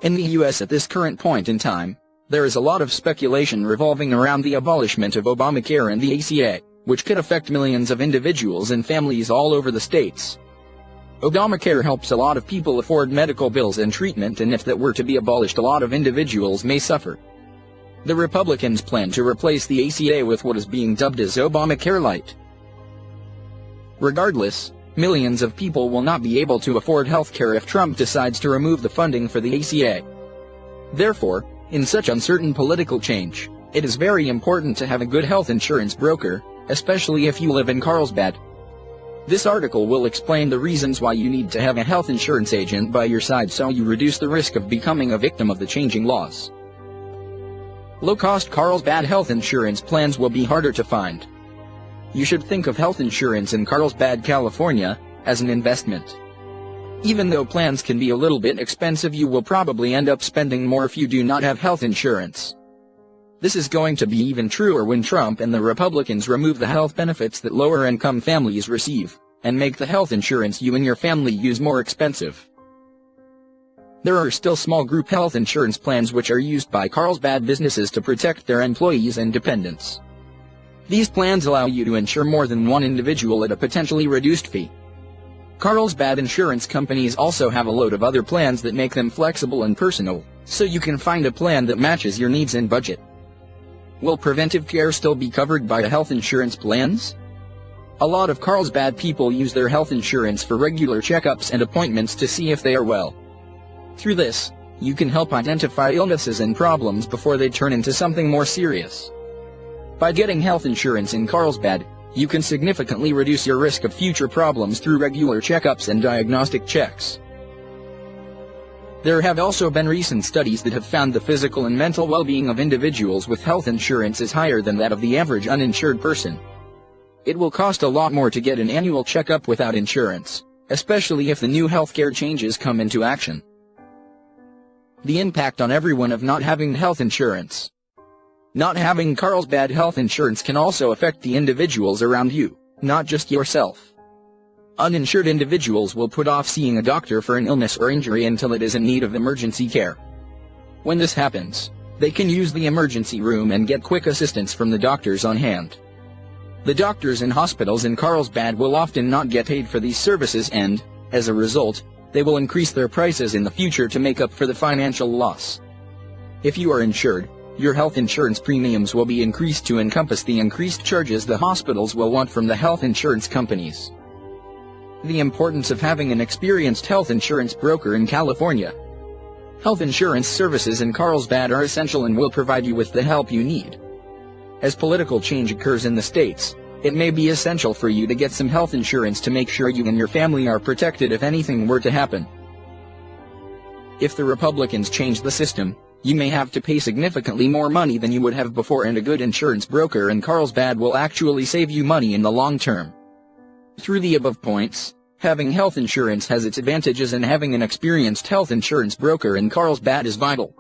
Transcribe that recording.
In the US at this current point in time, there is a lot of speculation revolving around the abolishment of Obamacare and the ACA, which could affect millions of individuals and families all over the states. Obamacare helps a lot of people afford medical bills and treatment, and if that were to be abolished, a lot of individuals may suffer. The Republicans plan to replace the ACA with what is being dubbed as Obamacare Lite. Regardless, millions of people will not be able to afford health care if Trump decides to remove the funding for the ACA. Therefore, in such uncertain political change, it is very important to have a good health insurance broker, especially if you live in Carlsbad. This article will explain the reasons why you need to have a health insurance agent by your side so you reduce the risk of becoming a victim of the changing laws. Low-cost Carlsbad health insurance plans will be harder to find. You should think of health insurance in Carlsbad, California, as an investment. Even though plans can be a little bit expensive, you will probably end up spending more if you do not have health insurance. This is going to be even truer when Trump and the Republicans remove the health benefits that lower-income families receive, and make the health insurance you and your family use more expensive. There are still small group health insurance plans which are used by Carlsbad businesses to protect their employees and dependents. These plans allow you to insure more than one individual at a potentially reduced fee. Carlsbad insurance companies also have a load of other plans that make them flexible and personal, so you can find a plan that matches your needs and budget. Will preventive care still be covered by the health insurance plans? A lot of Carlsbad people use their health insurance for regular checkups and appointments to see if they are well. Through this, you can help identify illnesses and problems before they turn into something more serious. By getting health insurance in Carlsbad, you can significantly reduce your risk of future problems through regular checkups and diagnostic checks. There have also been recent studies that have found the physical and mental well-being of individuals with health insurance is higher than that of the average uninsured person. It will cost a lot more to get an annual checkup without insurance, especially if the new healthcare changes come into action. The impact on everyone of not having health insurance. Not having Carlsbad health insurance can also affect the individuals around you, not just yourself. Uninsured individuals will put off seeing a doctor for an illness or injury until it is in need of emergency care. When this happens, they can use the emergency room and get quick assistance from the doctors on hand. The doctors in hospitals in Carlsbad will often not get paid for these services and, as a result, they will increase their prices in the future to make up for the financial loss. If you are insured, your health insurance premiums will be increased to encompass the increased charges the hospitals will want from the health insurance companies. The importance of having an experienced health insurance broker in California. Health insurance services in Carlsbad are essential and will provide you with the help you need. As political change occurs in the states, it may be essential for you to get some health insurance to make sure you and your family are protected if anything were to happen. If the Republicans change the system, you may have to pay significantly more money than you would have before, and a good insurance broker in Carlsbad will actually save you money in the long term. Through the above points, having health insurance has its advantages, and having an experienced health insurance broker in Carlsbad is vital.